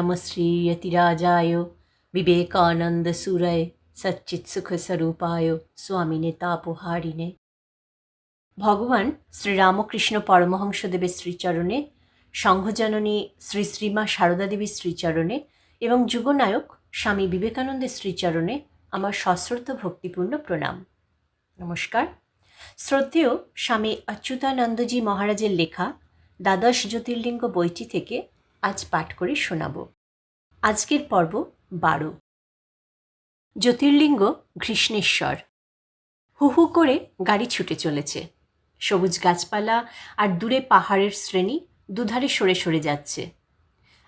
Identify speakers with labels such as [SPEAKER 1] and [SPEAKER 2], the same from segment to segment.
[SPEAKER 1] नमः यतिराजाय विवेकानन्दसूरय सच्चित्सुखस्वरूपाय स्वामिने तापहारिणे। ভগবান শ্রীরামকৃষ্ণ পরমহংসদেবের শ্রীচরণে, সংঘজননী শ্রী শ্রীমা সারদা দেবীর শ্রীচরণে এবং যুগনায়ক স্বামী বিবেকানন্দের শ্রীচরণে আমার সশ্রদ্ধ ভক্তিপূর্ণ প্রণাম। নমস্কার। শ্রদ্ধেয় স্বামী অচ্যুতানন্দজি মহারাজের লেখা দ্বাদশ জ্যোতির্লিঙ্গ বইটি থেকে আজ পাঠ করে শোনাব। আজকের পর্ব 12। জ্যোতির্লিঙ্গ ঘৃষ্ণেশ্বর। হু হু করে গাড়ি ছুটে চলেছে। সবুজ গাছপালা আর দূরে পাহাড়ের শ্রেণী দুধারে সরে সরে যাচ্ছে।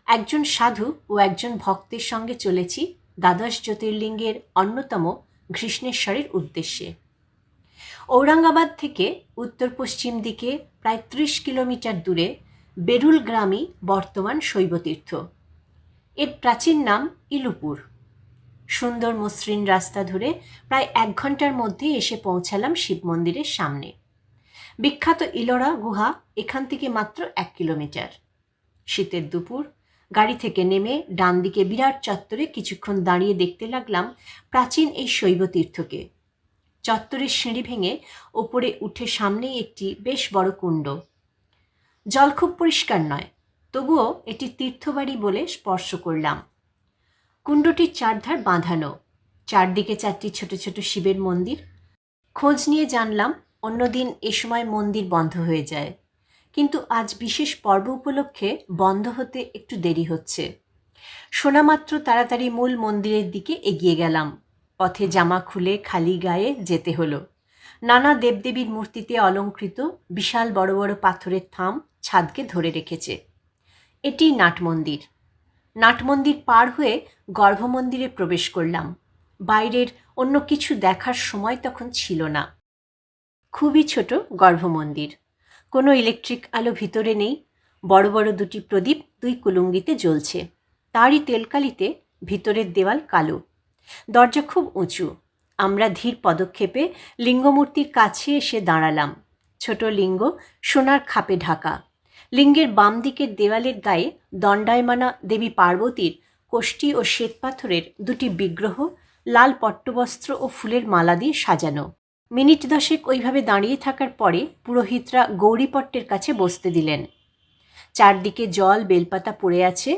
[SPEAKER 1] একজন সাধু ও একজন ভক্তের সঙ্গে চলেছি দ্বাদশ জ্যোতির্লিঙ্গের অন্যতম ঘৃষ্ণেশ্বরের উদ্দেশ্যে। ঔরঙ্গাবাদ থেকে উত্তর পশ্চিম দিকে প্রায় 30 কিলোমিটার দূরে বেরুল গ্রামই বর্তমান শৈবতীর্থ। এর প্রাচীন নাম ইলুপুর। সুন্দর মসৃণ রাস্তা ধরে প্রায় 1 ঘন্টার মধ্যে এসে পৌঁছালাম শিব মন্দিরের সামনে। বিখ্যাত ইলোরা গুহা এখান থেকে মাত্র 1 কিলোমিটার। শীতের দুপুর। গাড়ি থেকে নেমে ডান দিকে বিরাট চত্বরে কিছুক্ষণ দাঁড়িয়ে দেখতে লাগলাম প্রাচীন এই শৈবতীর্থকে। চত্বরের সিঁড়ি ভেঙে ওপরে উঠে সামনেই একটি বেশ বড় কুণ্ড। জল খুব পরিষ্কার নয়, তবুও এটি তীর্থবাড়ি বলে স্পর্শ করলাম। কুণ্ডটির চারধার বাঁধানো, চারদিকে 4টি ছোট ছোট শিবের মন্দির। খোঁজ নিয়ে জানলাম অন্যদিন এ সময় মন্দির বন্ধ হয়ে যায়, কিন্তু আজ বিশেষ পর্ব উপলক্ষে বন্ধ হতে একটু দেরি হচ্ছে। শোনামাত্র তাড়াতাড়ি মূল মন্দিরের দিকে এগিয়ে গেলাম। পথে জামা খুলে খালি গায়ে যেতে হলো। নানা দেবদেবীর মূর্তিতে অলঙ্কৃত বিশাল বড় বড় পাথরের থাম ছাদকে ধরে রেখেছে। এটি নাটমন্দির। নাটমন্দির পার হয়ে গর্ভমন্দিরে প্রবেশ করলাম। বাইরের অন্য কিছু দেখার সময় তখন ছিল না। খুবই ছোট গর্ভমন্দির। কোনো ইলেকট্রিক আলো ভিতরে নেই। বড় বড় 2টি প্রদীপ 2 কুলুঙ্গিতে জ্বলছে। তারই তেলকালিতে ভিতরের দেওয়াল কালো। দরজা খুব উঁচু। আমরা ধীর পদক্ষেপে লিঙ্গমূর্তির কাছে এসে দাঁড়ালাম। ছোট লিঙ্গ সোনার খাপে ঢাকা। লিঙ্গের বাম দিকের দেওয়ালের গায়ে দণ্ডায়মানা দেবী পার্বতীর কোষ্ঠী ও শ্বেতপাথরের 2টি বিগ্রহ লাল পট্টবস্ত্র ও ফুলের মালা দিয়ে সাজানো। মিনিট 10 ওইভাবে দাঁড়িয়ে থাকার পরে পুরোহিতরা গৌরীপট্টের কাছে বসতে দিলেন। চারদিকে জল বেলপাতা পড়ে আছে।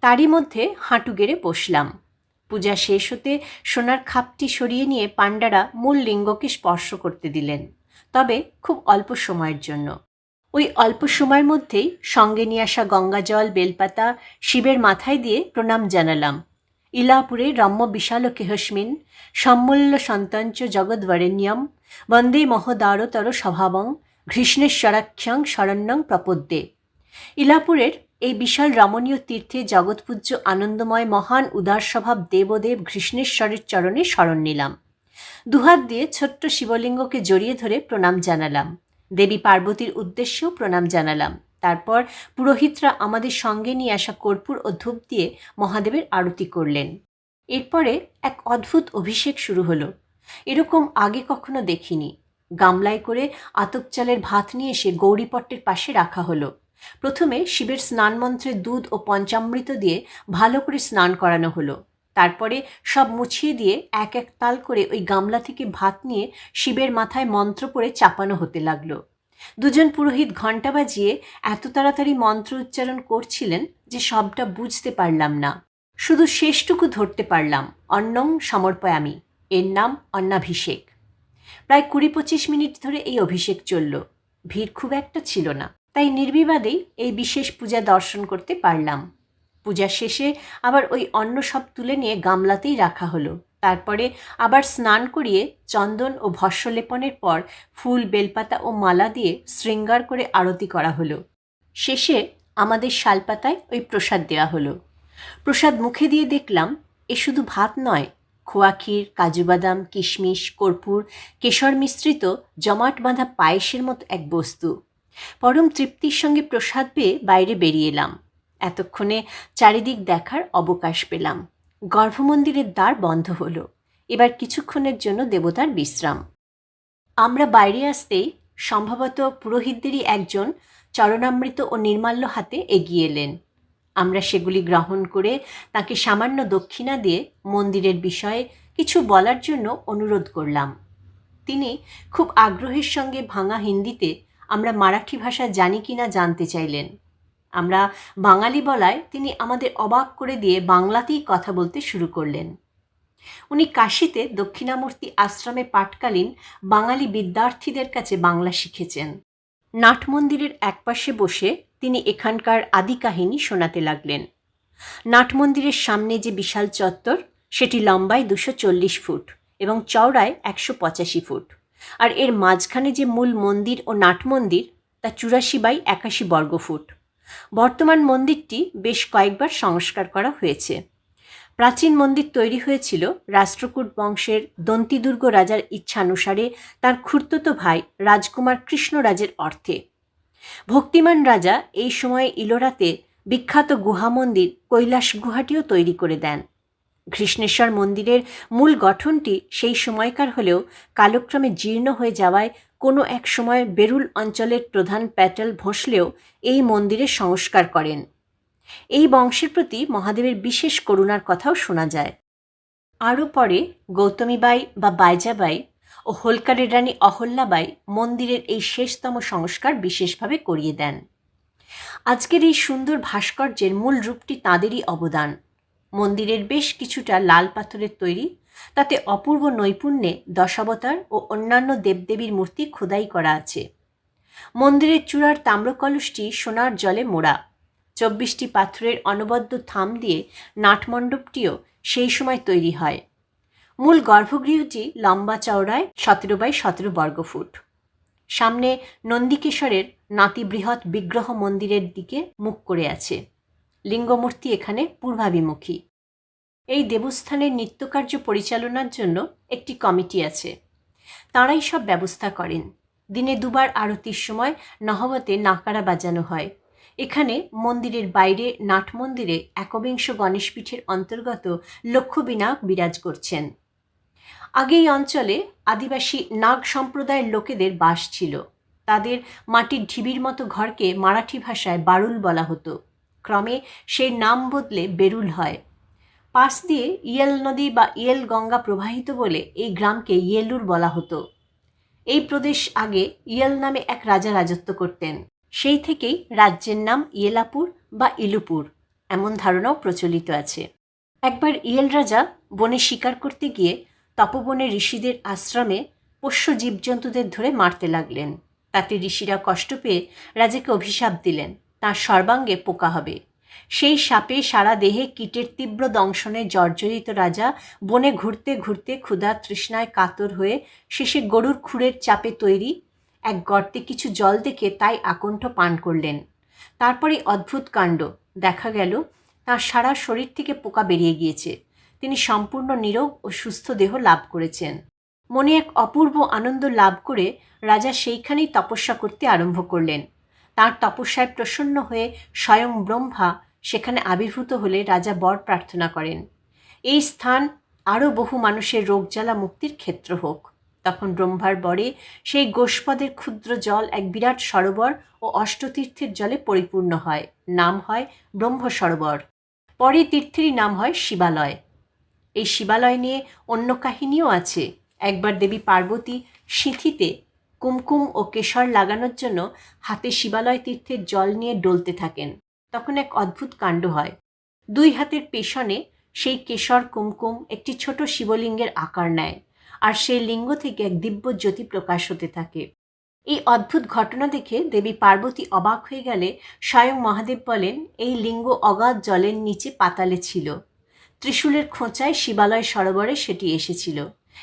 [SPEAKER 1] তারই মধ্যে হাঁটু গেড়ে বসলাম। পূজা শেষ হতে সোনার খাপটি সরিয়ে নিয়ে পাণ্ডারা মূল লিঙ্গকে স্পর্শ করতে দিলেন, তবে খুব অল্প সময়ের জন্য। ওই অল্প সময়ের মধ্যেই সঙ্গে নিয়ে আসা গঙ্গা জল বেলপাতা শিবের মাথায় দিয়ে প্রণাম জানালাম। ইলাপুরে রম্য বিশালকেহস্মিন সম্মূল্য সন্তঞ্চ জগদ্বরেণ্যম বন্দে মহদারতর স্বভাবং ঘৃষ্ণেশ্বরাখ্যং শরণ্যং প্রপদ্যে। ইলাপুরের এই বিশাল রমণীয় তীর্থে জগৎপূজ্য আনন্দময় মহান উদার স্বভাব দেবদেব ঘৃষ্ণেশ্বরের চরণে শরণ নিলাম। দুহাত দিয়ে ছোট্ট শিবলিঙ্গকে জড়িয়ে ধরে প্রণাম জানালাম। দেবী পার্বতীর উদ্দেশ্যেও প্রণাম জানালাম। তারপর পুরোহিতরা আমাদের সঙ্গে নিয়ে আসা কর্পূর ও ধূপ দিয়ে মহাদেবের আরতি করলেন। এরপরে এক অদ্ভুত অভিষেক শুরু হলো। এরকম আগে কখনো দেখিনি। গামলায় করে আতপ চালের ভাত নিয়ে এসে গৌরীপট্টের পাশে রাখা হলো। প্রথমে শিবের স্নান মন্ত্রে দুধ ও পঞ্চামৃত দিয়ে ভালো করে স্নান করানো হলো। তারপরে সব মুছিয়ে দিয়ে এক এক তাল করে ওই গামলা থেকে ভাত নিয়ে শিবের মাথায় মন্ত্র পড়ে চাপানো হতে লাগলো। 2জন পুরোহিত ঘণ্টা বাজিয়ে এত তাড়াতাড়ি মন্ত্র উচ্চারণ করছিলেন যে সবটা বুঝতে পারলাম না। শুধু শেষটুকু ধরতে পারলাম, অন্নং সমর্পয়ামি। এর নাম অন্নাভিষেক। প্রায় 20-25 মিনিট ধরে এই অভিষেক চলল। ভিড় খুব একটা ছিল না, তাই নির্বিবাদেই এই বিশেষ পূজা দর্শন করতে পারলাম। পূজা শেষে আবার ওই অন্ন সব তুলে নিয়ে গামলাতেই রাখা হলো। তারপরে আবার স্নান করিয়ে চন্দন ও ভস্য লেপনের পর ফুল বেলপাতা ও মালা দিয়ে শৃঙ্গার করে আরতি করা হলো। শেষে আমাদের শালপাতায় ওই প্রসাদ দেওয়া হলো। প্রসাদ মুখে দিয়ে দেখলাম এ শুধু ভাত নয়, খোয়া ক্ষীর, কাজু বাদাম, কিশমিশ, কর্পূর, কেশর মিশ্রিত জমাট বাঁধা পায়েসের মতো এক বস্তু। পরম তৃপ্তির সঙ্গে প্রসাদ পেয়ে বাইরে বেরিয়ে এলাম। এতক্ষণে চারিদিক দেখার অবকাশ পেলাম। গর্ভমন্দিরের দ্বার বন্ধ হলো। এবার কিছুক্ষণের জন্য দেবতার বিশ্রাম। আমরা বাইরে আসতেই সম্ভবত পুরোহিতদেরই একজন চরণামৃত ও নির্মাল্য হাতে এগিয়ে এলেন। আমরা সেগুলি গ্রহণ করে তাকে সামান্য দক্ষিণা দিয়ে মন্দিরের বিষয়ে কিছু বলার জন্য অনুরোধ করলাম। তিনি খুব আগ্রহের সঙ্গে ভাঙা হিন্দিতে আমরা মারাঠি ভাষা জানি কিনা জানতে চাইলেন। আমরা বাঙালি বলায় তিনি আমাদের অবাক করে দিয়ে বাংলাতেই কথা বলতে শুরু করলেন। উনি কাশীতে দক্ষিণামূর্তি আশ্রমে পাঠকালীন বাঙালি বিদ্যার্থীদের কাছে বাংলা শিখেছেন। নাট মন্দিরের একপাশে বসে তিনি এখানকার আদি কাহিনী শোনাতে লাগলেন। নাট মন্দিরের সামনে যে বিশাল চত্বর, সেটি লম্বায় 240 ফুট এবং চওড়ায় 185 ফুট, আর এর মাঝখানে যে মূল মন্দির ও নাট মন্দির তা 84 বাই 81 বর্গফুট। বর্তমান মন্দিরটি বেশ কয়েকবার সংস্কার করা হয়েছে। প্রাচীন মন্দির তৈরি হয়েছিল রাষ্ট্রকূট বংশের দন্তিদুর্গ রাজার ইচ্ছানুসারে তার খুড়তুতো ভাই রাজকুমার কৃষ্ণরাজের অর্থে। ভক্তিমান রাজা এই সময়ে ইলোরাতে বিখ্যাত গুহা মন্দির কৈলাস গুহাটিও তৈরি করে দেন। কৃষ্ণেশ্বর মন্দিরের মূল গঠনটি সেই সময়কার হলেও কালক্রমে জীর্ণ হয়ে যাওয়ায় কোনো এক সময় বেরুল অঞ্চলের প্রধান প্যাটেল ভোঁসলেও এই মন্দিরের সংস্কার করেন। এই বংশের প্রতি মহাদেবের বিশেষ করুণার কথাও শোনা যায়। আরও পরে গৌতমীবাই বা বাইজাবাই ও হোলকারের রানী অহল্যাবাই মন্দিরের এই শেষতম সংস্কার বিশেষভাবে করিয়ে দেন। আজকের এই সুন্দর ভাস্কর্যের মূল রূপটি তাঁদেরই অবদান। মন্দিরের বেশ কিছুটা লাল পাথরের তৈরি, তাতে অপূর্ব নৈপুণ্যে দশাবতার ও অন্যান্য দেবদেবীর মূর্তি খোদাই করা আছে। মন্দিরের চূড়ার তাম্রকলসটি সোনার জলে মোড়া। 24টি পাথরের অনবদ্য থাম দিয়ে নাটমণ্ডপটিও সেই সময় তৈরি হয়। মূল গর্ভগৃহটি লম্বা চওড়ায় 17 বাই 17 বর্গফুট। সামনে নন্দিকেশ্বরের নাতিবৃহৎ বিগ্রহ মন্দিরের দিকে মুখ করে আছে। লিঙ্গমূর্তি এখানে পূর্বাভিমুখী। এই দেবস্থানের নিত্যকার্য পরিচালনার জন্য একটি কমিটি আছে। তাঁরাই সব ব্যবস্থা করেন। দিনে দুবার আরতির সময় নহবতে নাকারা বাজানো হয়। এখানে মন্দিরের বাইরে নাট মন্দিরে একবিংশ গণেশপীঠের অন্তর্গত লক্ষ্যবিনায়ক বিরাজ করছেন। আগে এই অঞ্চলে আদিবাসী নাগ সম্প্রদায়ের লোকেদের বাস ছিল। তাদের মাটির ঢিবির মতো ঘরকে মারাঠি ভাষায় বারুল বলা হতো। ক্রমে সেই নাম বদলে বেরুল হয়। পাশ দিয়ে ইয়েল নদী বা ইয়েল গঙ্গা প্রবাহিত বলে এই গ্রামকে ইয়েলুর বলা হতো। এই প্রদেশ আগে ইয়েল নামে এক রাজা রাজত্ব করতেন। সেই থেকেই রাজ্যের নাম ইয়েলাপুর বা ইলুপুর এমন ধারণাও প্রচলিত আছে। একবার ইয়েল রাজা বনে শিকার করতে গিয়ে তপবনে ঋষিদের আশ্রমে পোষ্য জীবজন্তুদের ধরে মারতে লাগলেন। তাতে ঋষিরা কষ্ট পেয়ে রাজাকে অভিশাপ দিলেন, তাঁর সর্বাঙ্গে পোকা হবে। সেই সাপে সারা দেহে কীটের তীব্র দংশনে জর্জরিত রাজা বনে ঘুরতে ঘুরতে ক্ষুধা তৃষ্ণায় কাতর হয়ে শেষে গরুর খুরের চাপে তৈরি এক গর্তে কিছু জল দেখে তাই আকণ্ঠ পান করলেন। তারপরে অদ্ভুত কাণ্ড দেখা গেল, তাঁর সারা শরীর থেকে পোকা বেরিয়ে গিয়েছে। তিনি সম্পূর্ণ নীরোগ ও সুস্থ দেহ লাভ করেছেন। মনে এক অপূর্ব আনন্দ লাভ করে রাজা সেইখানেই তপস্যা করতে আরম্ভ করলেন। তাঁর তপস্যায় প্রসন্ন হয়ে স্বয়ং ব্রহ্মা সেখানে আবির্ভূত হলে রাজা বর প্রার্থনা করেন, এই স্থান আরও বহু মানুষের রোগজ্বালা মুক্তির ক্ষেত্র হোক। তখন ব্রহ্মার বরে সেই গোষ্পদের ক্ষুদ্র জল এক বিরাট সরোবর ও অষ্টতীর্থের জলে পরিপূর্ণ হয়। নাম হয় ব্রহ্ম সরোবর। পরে তীর্থেরই নাম হয় শিবালয়। এই শিবালয় নিয়ে অন্য কাহিনীও আছে। একবার দেবী পার্বতী সিঁথিতে কুমকুম ও কেশর লাগানোর জন্য হাতে শিবালয় তীর্থের জল নিয়ে ডলতে থাকেন। তখন এক অদ্ভুত কাণ্ড হয়। দুই হাতের পেছনে সেই কেশর কুমকুম একটি ছোট শিবলিঙ্গের আকার নেয়, আর সেই লিঙ্গ থেকে এক দিব্য জ্যোতি প্রকাশ হতে থাকে। এই অদ্ভুত ঘটনা দেখে দেবী পার্বতী অবাক হয়ে গেলে স্বয়ং মহাদেব বলেন, এই লিঙ্গ অগাধ জলের নিচে পাতালে ছিল। ত্রিশূলের খোঁচায় শিবালয় সরোবরে সেটি এসেছিল।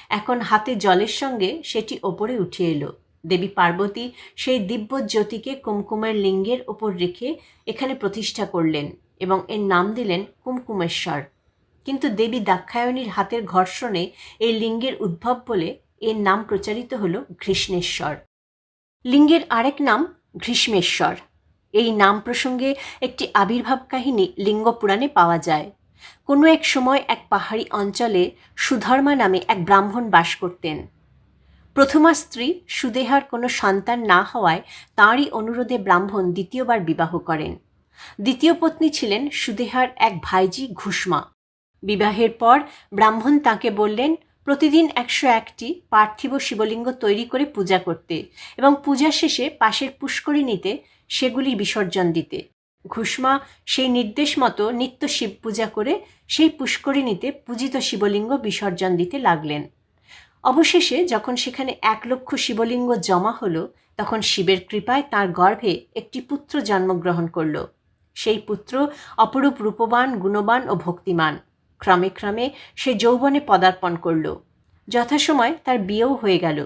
[SPEAKER 1] এখন হাতে জলের সঙ্গে সেটি ওপরে উঠে এলো। দেবী পার্বতী সেই দিব্য জ্যোতিকে কুমকুমের লিঙ্গের ওপর রেখে এখানে প্রতিষ্ঠা করলেন এবং এর নাম দিলেন কুমকুমেশ্বর। কিন্তু দেবী দাক্ষায়ণীর হাতের ঘর্ষণে এই লিঙ্গের উদ্ভব বলে এর নাম প্রচারিত হল ঘৃষ্ণেশ্বর। লিঙ্গের আরেক নাম ঘৃষ্মেশ্বর। এই নাম প্রসঙ্গে একটি আবির্ভাব কাহিনী লিঙ্গ পুরাণে পাওয়া যায়। কোনো এক সময় এক পাহাড়ি অঞ্চলে সুধর্মা নামে এক ব্রাহ্মণ বাস করতেন। প্রথমা স্ত্রী সুদেহার কোনো সন্তান না হওয়ায় তাঁরই অনুরোধে ব্রাহ্মণ দ্বিতীয়বার বিবাহ করেন। দ্বিতীয় পত্নী ছিলেন সুদেহার এক ভাইজি ঘুষ্মা। বিবাহের পর ব্রাহ্মণ তাকে বললেন প্রতিদিন 101টি পার্থিব শিবলিঙ্গ তৈরি করে পূজা করতে এবং পূজা শেষে পাশের পুষ্করিণীতে সেগুলি বিসর্জন দিতে। ঘুষ্মা সেই নির্দেশ মতো নিত্য শিব পূজা করে সেই পুষ্করিণীতে পূজিত শিবলিঙ্গ বিসর্জন দিতে লাগলেন। অবশেষে যখন সেখানে 1,00,000 শিবলিঙ্গ জমা হলো, তখন শিবের কৃপায় তার গর্ভে একটি পুত্র জন্মগ্রহণ করল। সেই পুত্র অপরূপ রূপবান, গুণবান ও ভক্তিমান। ক্রমে ক্রমে সে যৌবনে পদার্পণ করল। যথাসময় তার বিয়েও হয়ে গেল,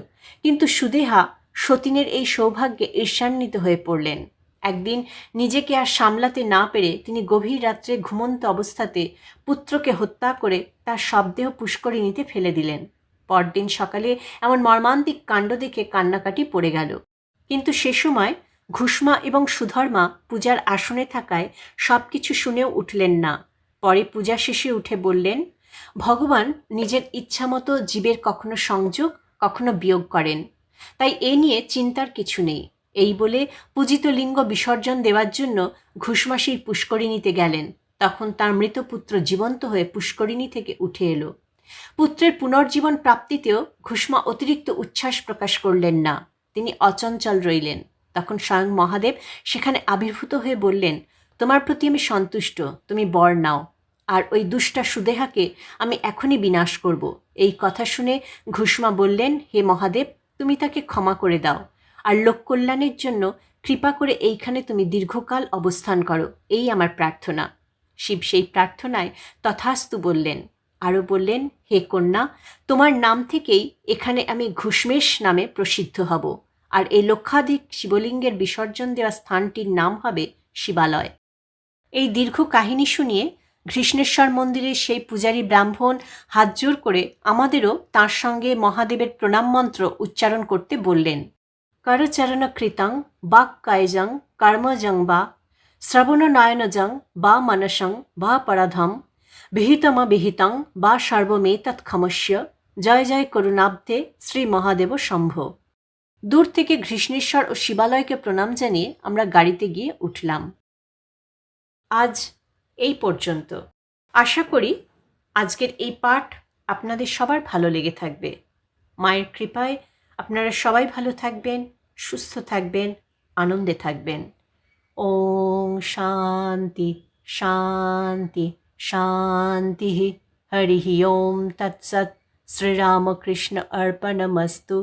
[SPEAKER 1] কিন্তু সুদেহা সতীনের এই সৌভাগ্যে ঈর্ষান্বিত হয়ে পড়লেন। একদিন নিজেকে আর সামলাতে না পেরে তিনি গভীর রাত্রে ঘুমন্ত অবস্থাতে পুত্রকে হত্যা করে তার শবদেহ পুষ্করিণীতে ফেলে দিলেন। পরদিন সকালে এমন মর্মান্তিক কাণ্ড দেখে কান্নাকাটি পড়ে গেল। কিন্তু সে সময় ঘুষ্মা এবং সুধর্মা পূজার আসনে থাকায় সব কিছু শুনেও উঠলেন না। পরে পূজা শেষে উঠে বললেন, ভগবান নিজের ইচ্ছামতো জীবের কখনো সংযোগ, কখনো বিয়োগ করেন, তাই এ নিয়ে চিন্তার কিছু নেই। এই বলে পূজিত লিঙ্গ বিসর্জন দেওয়ার জন্য ঘুষ্মা সেই পুষ্করিণীতে গেলেন। তখন তার মৃত পুত্র জীবন্ত হয়ে পুষ্করিণী থেকে উঠে এলো। পুত্রের পুনর্জীবন প্রাপ্তিতেও ঘুষ্মা অতিরিক্ত উচ্ছ্বাস প্রকাশ করলেন না। তিনি অচঞ্চল রইলেন। তখন স্বয়ং মহাদেব সেখানে আবির্ভূত হয়ে বললেন, তোমার প্রতি আমি সন্তুষ্ট, তুমি বর নাও, আর ওই দুষ্টা সুদেহাকে আমি এখনই বিনাশ করব। এই কথা শুনে ঘুষ্মা বললেন, হে মহাদেব, তুমি তাকে ক্ষমা করে দাও, আর লোককল্যাণের জন্য কৃপা করে এইখানে তুমি দীর্ঘকাল অবস্থান করো, এই আমার প্রার্থনা। শিব সেই প্রার্থনায় তথাস্তু বললেন। আরও বললেন, হে কন্যা, তোমার নাম থেকেই এখানে আমি ঘুষ্মেশ নামে প্রসিদ্ধ হব, আর এই লক্ষাধিক শিবলিঙ্গের বিসর্জন দেওয়া স্থানটির নাম হবে শিবালয়। এই দীর্ঘ কাহিনী শুনিয়ে ঘৃষ্ণেশ্বর মন্দিরের সেই পূজারী ব্রাহ্মণ হাত জোর করে আমাদেরও তাঁর সঙ্গে মহাদেবের প্রণাম মন্ত্র উচ্চারণ করতে বললেন। করচরণ কৃতং বাক কায়জং কর্মজং বা শ্রবণ নয়নজং বা মনসং বা পরাধম বিহিতম বিহিতং বা সর্বমেতৎক্ষমস্য জয় জয় করুণাব্ধে শ্রী মহাদেব শম্ভ। দূর থেকে ঘৃষ্ণেশ্বর ও শিবালয়কে প্রণাম জানিয়ে আমরা গাড়িতে গিয়ে উঠলাম। আজ এই পর্যন্ত। আশা করি আজকের এই পাঠ আপনাদের সবার ভালো লেগে থাকবে। মায়ের কৃপায় আপনারা সবাই ভালো থাকবেন, সুস্থ থাকবেন, আনন্দে থাকবেন। ওম শান্তি শান্তি শান্তি। হরি ওম তৎসৎ। শ্রীরামকৃষ্ণ অর্পণমস্তু।